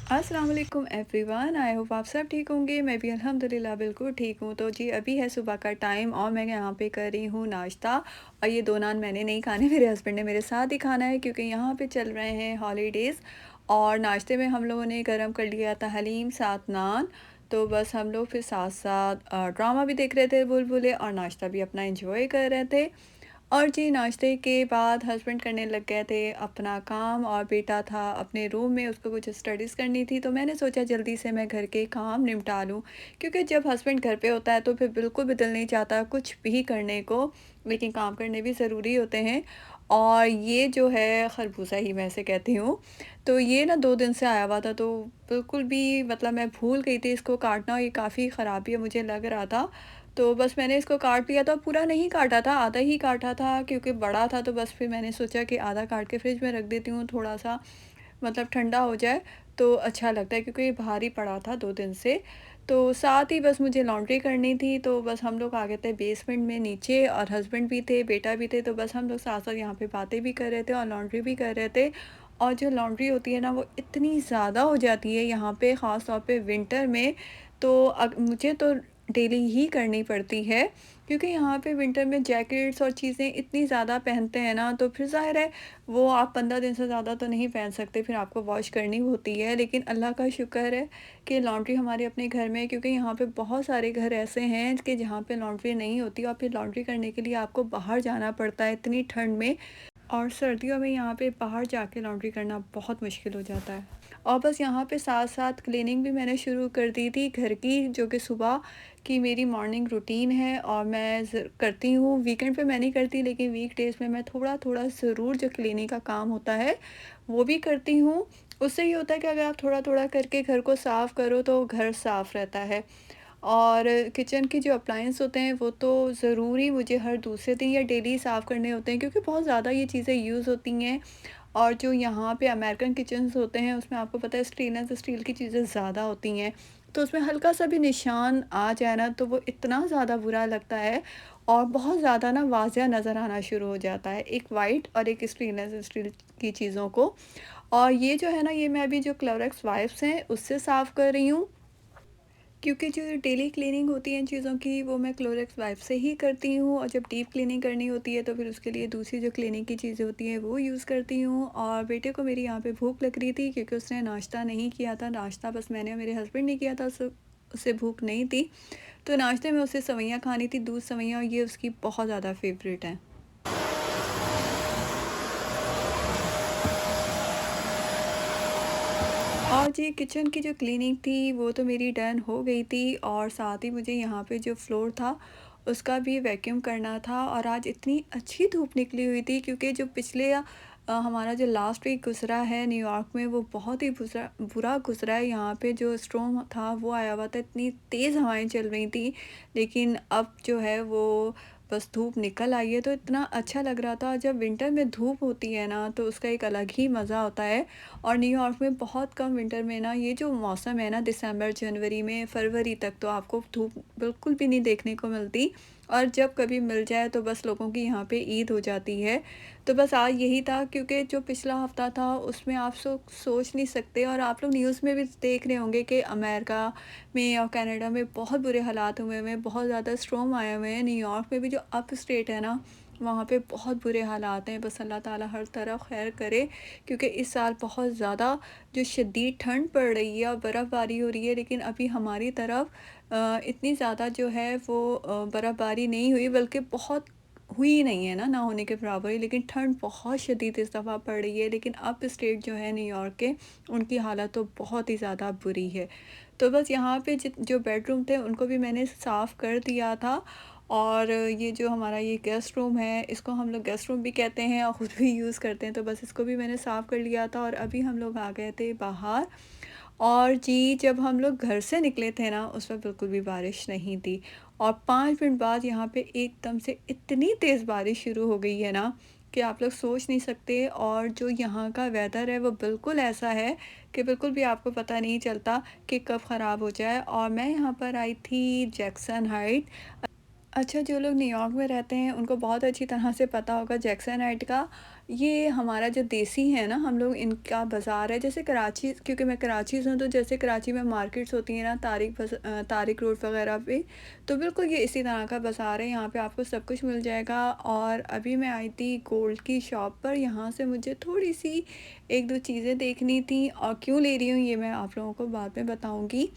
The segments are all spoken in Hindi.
अस्सलाम वालेकुम एवरीवन। आई होप आप सब ठीक होंगे। मैं भी अल्हम्दुलिल्लाह बिल्कुल ठीक हूँ। तो जी अभी है सुबह का टाइम और मैं यहाँ पे कर रही हूँ नाश्ता। और ये दो नान मैंने नहीं खाने, मेरे हस्बैंड ने मेरे साथ ही खाना है क्योंकि यहाँ पे चल रहे हैं हॉलीडेज़। और नाश्ते में हम लोगों ने गरम कर लिया था हलीम साथ नान। तो बस हम लोग फिर साथ साथ ड्रामा भी देख रहे थे बुलबुले, और नाश्ता भी अपना इंजॉय कर रहे थे। और जी नाश्ते के बाद हस्बैंड करने लग गए थे अपना काम, और बेटा था अपने रूम में, उसको कुछ स्टडीज़ करनी थी। तो मैंने सोचा जल्दी से मैं घर के काम निपटा लूँ, क्योंकि जब हस्बैंड घर पे होता है तो फिर बिल्कुल भी दिल नहीं चाहता कुछ भी करने को, लेकिन काम करने भी ज़रूरी होते हैं। और ये जो है खरबूजा ही मैं इसे कहती हूँ। तो ये ना 2 दिन से आया हुआ था, तो बिल्कुल भी मतलब मैं भूल गई थी इसको काटना, ये काफ़ी ख़राबी है मुझे लग रहा था। तो बस मैंने इसको काट लिया था, पूरा नहीं काटा था, आधा ही काटा था क्योंकि बड़ा था। तो बस फिर मैंने सोचा कि आधा काट के फ्रिज में रख देती हूँ, थोड़ा-सा मतलब ठंडा हो जाए तो अच्छा लगता है, क्योंकि ये भारी पड़ा था 2 दिन से। तो साथ ही बस मुझे लॉन्ड्री करनी थी, तो बस हम लोग आ गए थे बेसमेंट में नीचे, और हस्बैंड भी थे, बेटा भी थे। तो बस हम लोग साथ-साथ यहाँ पे बातें भी कर रहे थे और लॉन्ड्री भी कर रहे थे। और जो लॉन्ड्री होती है ना, वो इतनी ज़्यादा हो जाती है यहाँ पे, ख़ास तौर पे विंटर में। तो मुझे तो डेली ही करनी पड़ती है, क्योंकि यहाँ पे विंटर में जैकेट्स और चीज़ें इतनी ज़्यादा पहनते हैं ना, तो फिर ज़ाहिर है वो आप 15 दिन से ज़्यादा तो नहीं पहन सकते, फिर आपको वॉश करनी होती है। लेकिन अल्लाह का शुक्र है कि लॉन्ड्री हमारे अपने घर में है, क्योंकि यहाँ पे बहुत सारे घर ऐसे हैं कि जहाँ पे लॉन्ड्री नहीं होती, और फिर लॉन्ड्री करने के लिए आपको बाहर जाना पड़ता है इतनी ठंड में। और सर्दियों में यहाँ पे बाहर जाके लॉन्ड्री करना बहुत मुश्किल हो जाता है। और बस यहाँ पे साथ-साथ क्लीनिंग भी मैंने शुरू कर दी थी घर की, जो कि सुबह की मेरी मॉर्निंग रूटीन है, और मैं करती हूँ। वीकेंड पे मैं नहीं करती, लेकिन वीकडेज़ में मैं थोड़ा-थोड़ा ज़रूर जो क्लीनिंग का काम होता है, वो भी करती हूँ। उससे ये होता है कि अगर आप थोड़ा-थोड़ा करके घर को साफ़ करो तो घर साफ़ रहता है। और किचन के जो अप्लायंस होते हैं वो तो ज़रूरी मुझे हर दूसरे दिन या डेली साफ़ करने होते हैं, क्योंकि बहुत ज़्यादा ये चीज़ें यूज़ होती हैं। और जो यहाँ पे अमेरिकन किचन्स होते हैं उसमें आपको पता है स्टेनलेस स्टील की चीज़ें ज़्यादा होती हैं। तो उसमें हल्का सा भी निशान आ जाए ना, तो वो इतना ज़्यादा बुरा लगता है, और बहुत ज़्यादा ना वाज़िया नज़र आना शुरू हो जाता है, एक वाइट और एक स्टेनलेस स्टील की चीज़ों को। और ये जो है ना, ये मैं अभी जो क्लोरेक्स वाइप्स हैं उससे साफ़ कर रही हूँ, क्योंकि जो डेली क्लीनिंग होती है इन चीज़ों की, वो मैं क्लोरेक्स वाइप से ही करती हूँ। और जब डीप क्लीनिंग करनी होती है तो फिर उसके लिए दूसरी जो क्लीनिंग की चीज़ें होती हैं वो यूज़ करती हूँ। और बेटे को मेरी यहाँ पे भूख लग रही थी, क्योंकि उसने नाश्ता नहीं किया था, नाश्ता बस मैंने और मेरे हस्बैंड ने किया था, सो उसे भूख नहीं थी। तो नाश्ते में उसे सेवइयाँ खानी थी, दूध सेवइयाँ, और ये उसकी बहुत ज़्यादा फेवरेट हैं। और जी किचन की जो क्लीनिंग थी वो तो मेरी डन हो गई थी, और साथ ही मुझे यहाँ पे जो फ्लोर था उसका भी वैक्यूम करना था। और आज इतनी अच्छी धूप निकली हुई थी, क्योंकि जो पिछले हमारा जो लास्ट वीक गुजरा है न्यूयॉर्क में, वो बहुत ही बुरा बुरा गुजरा है। यहाँ पे जो स्टॉर्म था वो आया हुआ था, इतनी तेज़ हवाएं चल रही थी। लेकिन अब जो है वो बस धूप निकल आई है, तो इतना अच्छा लग रहा था। जब विंटर में धूप होती है ना, तो उसका एक अलग ही मज़ा होता है। और न्यूयॉर्क में बहुत कम विंटर में ना, ये जो मौसम है ना, दिसंबर जनवरी में फरवरी तक तो आपको धूप बिल्कुल भी नहीं देखने को मिलती। और जब कभी मिल जाए तो बस लोगों की यहाँ पे ईद हो जाती है। तो बस आज यही था, क्योंकि जो पिछला हफ्ता था उसमें आप सोच नहीं सकते, और आप लोग न्यूज़ में भी देख रहे होंगे कि अमेरिका में और कनाडा में बहुत बुरे हालात हुए हुए हैं, बहुत ज़्यादा स्ट्रॉम आए हुए हैं। न्यूयॉर्क में भी जो अप स्टेट है ना, वहाँ पे बहुत बुरे हालात हैं। बस अल्लाह ताला हर तरफ खैर करे, क्योंकि इस साल बहुत ज़्यादा जो शदीद ठंड पड़ रही है और बर्फ़बारी हो रही है, लेकिन अभी हमारी तरफ इतनी ज़्यादा जो है वो बर्फ़बारी नहीं हुई, बल्कि बहुत हुई नहीं है ना होने के बराबर ही। लेकिन ठंड बहुत शदीद इस दफ़ा पड़ रही है। लेकिन अप स्टेट जो है न्यूयॉर्क के, उनकी हालत तो बहुत ही ज़्यादा बुरी है। तो बस यहाँ पे जो बेडरूम थे उनको भी मैंने साफ़ कर दिया था। और ये जो हमारा ये गेस्ट रूम है, इसको हम लोग गेस्ट रूम भी कहते हैं और ख़ुद भी यूज़ करते हैं, तो बस इसको भी मैंने साफ़ कर लिया था। और अभी हम लोग आ गए थे बाहर। और जी जब हम लोग घर से निकले थे ना, उस वक्त बिल्कुल भी बारिश नहीं थी, और 5 मिनट बाद यहाँ पे एकदम से इतनी तेज़ बारिश शुरू हो गई है ना, कि आप लोग सोच नहीं सकते। और जो यहाँ का वेदर है वो बिल्कुल ऐसा है कि बिल्कुल भी आपको पता नहीं चलता कि कब ख़राब हो जाए। और मैं यहाँ पर आई थी जैक्सन हाइट, अच्छा, जो लोग न्यूयॉर्क में रहते हैं उनको बहुत अच्छी तरह से पता होगा जैक्सनाइट का। ये हमारा जो देसी है ना, हम लोग इनका बाज़ार है। जैसे कराची, क्योंकि मैं कराची से हूँ, तो जैसे कराची में मार्केट्स होती हैं ना, तारिक रोड वग़ैरह पे, तो बिल्कुल ये इसी तरह का बाज़ार है। यहाँ पे आपको सब कुछ मिल जाएगा। और अभी मैं आई थी गोल्ड की शॉप पर, यहाँ से मुझे थोड़ी-सी 1-2 चीज़ें देखनी थी, और क्यों ले रही हूँ ये मैं आप लोगों को बाद में बताऊँगी।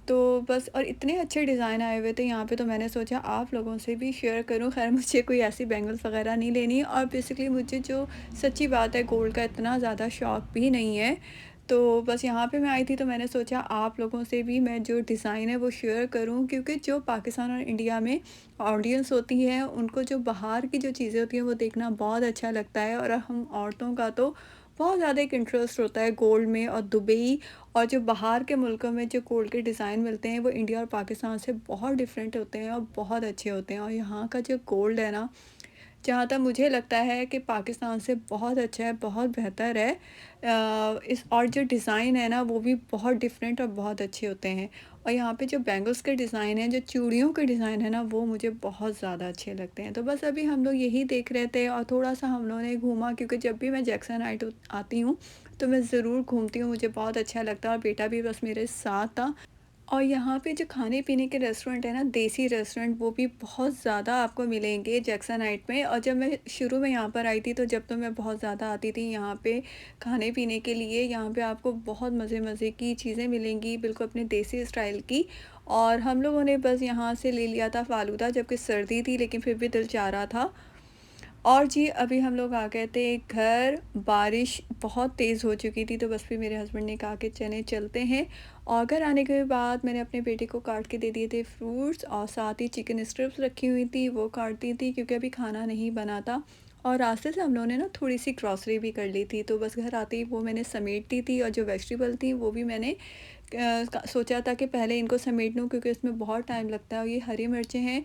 तो बस, और इतने अच्छे डिज़ाइन आए हुए थे यहाँ पे, तो मैंने सोचा आप लोगों से भी शेयर करूँ। ख़ैर मुझे कोई ऐसी बैंगल्स वग़ैरह नहीं लेनी, और बेसिकली मुझे जो सच्ची बात है, गोल्ड का इतना ज़्यादा शौक भी नहीं है। तो बस यहाँ पे मैं आई थी, तो मैंने सोचा आप लोगों से भी मैं जो डिज़ाइन है वो शेयर करूँ, क्योंकि जो पाकिस्तान और इंडिया में ऑडियंस होती है, उनको जो बाहर की जो चीज़ें होती हैं वो देखना बहुत अच्छा लगता है, और हम औरतों का तो बहुत ज़्यादा एक इंटरेस्ट होता है गोल्ड में। और दुबई और जो बाहर के मुल्कों में जो गोल्ड के डिज़ाइन मिलते हैं, वो इंडिया और पाकिस्तान से बहुत डिफरेंट होते हैं और बहुत अच्छे होते हैं। और यहाँ का जो गोल्ड है ना, जहाँ तक मुझे लगता है कि पाकिस्तान से बहुत अच्छा है, बहुत बेहतर है। इस और जो डिज़ाइन है ना, वो भी बहुत डिफरेंट और बहुत अच्छे होते हैं। और यहाँ पे जो बैंगल्स के डिज़ाइन हैं, जो चूड़ियों के डिज़ाइन है ना, वो मुझे बहुत ज़्यादा अच्छे लगते हैं। तो बस अभी हम लोग यही देख रहे थे, और थोड़ा-सा हम लोगों ने घूमा, क्योंकि जब भी मैं जैक्सनाइट आती हूँ, तो मैं ज़रूर घूमती हूँ, मुझे बहुत अच्छा लगता है, और बेटा भी बस मेरे साथ था। और यहाँ पे जो खाने-पीने के रेस्टोरेंट है ना, देसी रेस्टोरेंट, वो भी बहुत ज़्यादा आपको मिलेंगे जैक्सनाइट में। और जब मैं शुरू में यहाँ पर आई थी, तो जब तो मैं बहुत ज़्यादा आती थी यहाँ पे खाने-पीने के लिए, यहाँ पे आपको बहुत मज़े-मज़े की चीज़ें मिलेंगी, बिल्कुल अपने देसी स्टाइल की। और हम लोगों ने बस यहाँ से ले लिया था फ़ालूदा, जबकि सर्दी थी, लेकिन फिर भी दिल चाह रहा था। और जी, अभी हम लोग आ गए थे घर, बारिश बहुत तेज़ हो चुकी थी, तो बस फिर मेरे हस्बैंड ने कहा कि चलें चलते हैं। और घर आने के बाद मैंने अपने बेटे को काट के दे दिए थे फ्रूट्स, और साथ ही चिकन स्ट्रिप्स रखी हुई थी, वो काट दी थी, क्योंकि अभी खाना नहीं बना था। और रास्ते से हम लोगों ने ना थोड़ी-सी ग्रॉसरी भी कर ली थी, तो बस घर आते ही वो मैंने समेट दी थी। और जो वेजिटेबल थी, वो भी मैंने सोचा था कि पहले इनको समेट लूँ, क्योंकि इसमें बहुत टाइम लगता है। और ये हरी मिर्चें हैं।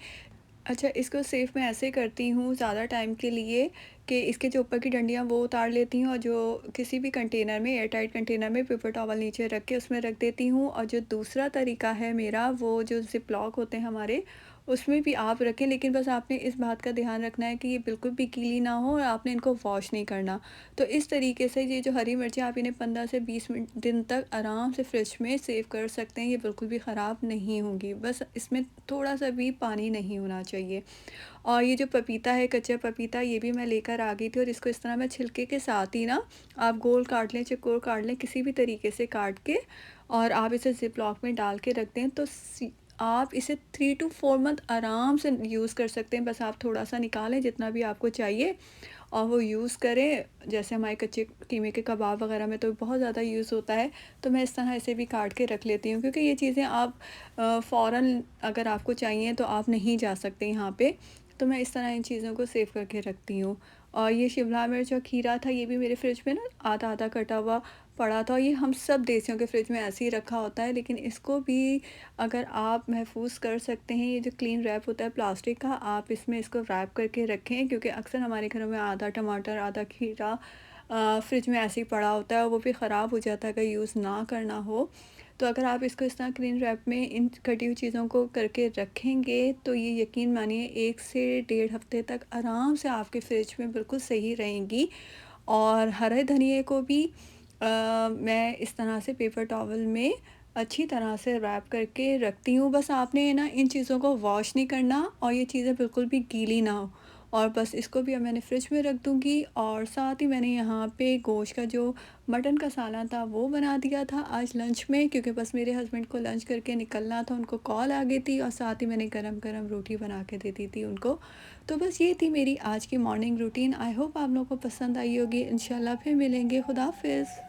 अच्छा, इसको सेव मैं ऐसे करती हूँ ज़्यादा टाइम के लिए, कि इसके जो ऊपर की डंडियाँ वो उतार लेती हूँ, और जो किसी भी कंटेनर में, एयर टाइट कंटेनर में, पेपर टॉवल नीचे रख के उसमें रख देती हूँ। और जो दूसरा तरीका है मेरा, वो जो ज़िप लॉक होते हैं हमारे, उसमें भी आप रखें, लेकिन बस आपने इस बात का ध्यान रखना है कि ये बिल्कुल भी गीली ना हो, और आपने इनको वॉश नहीं करना। तो इस तरीके से ये जो हरी मिर्चें, आप इन्हें 15 से 20 मिनट दिन तक आराम से फ्रिज में सेव कर सकते हैं, ये बिल्कुल भी ख़राब नहीं होंगी। बस इसमें थोड़ा सा भी पानी नहीं होना चाहिए। और ये जो पपीता है, कच्चा पपीता, ये भी मैं लेकर आ गई थी, और इसको इस तरह मैं छिलके के साथ ही ना, आप गोल काट लें, चौकोर काट लें, किसी भी तरीके से काट के, और आप इसे ज़िप लॉक में डाल के रख दें, तो आप इसे 3 to 4 मंथ आराम से यूज़ कर सकते हैं। बस आप थोड़ा सा निकालें, जितना भी आपको चाहिए, और वो यूज़ करें। जैसे हमारे कच्चे कीमे के कबाब वगैरह में तो बहुत ज़्यादा यूज़ होता है, तो मैं इस तरह इसे भी काट के रख लेती हूँ, क्योंकि ये चीज़ें आप फ़ौरन अगर आपको चाहिए, तो आप नहीं जा सकते यहाँ पे। तो मैं इस तरह इन चीज़ों को सेव करके रखती हूँ। और ये शिमला मिर्च और खीरा था, ये भी मेरे फ्रिज में ना आधा-आधा कटा हुआ पड़ा था। ये हम सब देसियों के फ्रिज में ऐसे ही रखा होता है, लेकिन इसको भी अगर आप महफूज़ कर सकते हैं, ये जो क्लीन रैप होता है प्लास्टिक का, आप इसमें इसको रैप करके रखें, क्योंकि अक्सर हमारे घरों में आधा टमाटर, आधा खीरा फ्रिज में ऐसे ही पड़ा होता है, और वो भी ख़राब हो जाता है अगर यूज़ ना करना हो। तो अगर आप इसको इस तरह क्लीन रैप में इन कटी हुई चीज़ों को करके रखेंगे, तो ये यकीन मानिए 1 से डेढ़ हफ़्ते तक आराम से आपके फ्रिज में बिल्कुल सही रहेंगी। और हरे धनिये को भी मैं इस तरह से पेपर टॉवल में अच्छी तरह से रैप करके रखती हूँ। बस आपने ना इन चीज़ों को वॉश नहीं करना, और ये चीज़ें बिल्कुल भी गीली ना हो। और बस इसको भी अब मैंने फ्रिज में रख दूँगी। और साथ ही मैंने यहाँ पे गोश्त का जो मटन का सालन था, वो बना दिया था आज लंच में, क्योंकि बस मेरे हस्बैंड को लंच करके निकलना था, उनको कॉल आ गई थी, और साथ ही मैंने गरम-गरम रोटी बना के दे दी थी उनको। तो बस ये थी मेरी आज की मॉर्निंग रूटीन। आई होप आप लोगों को पसंद आई होगी। इंशाल्लाह फिर मिलेंगे। खुदा हाफ़िज़।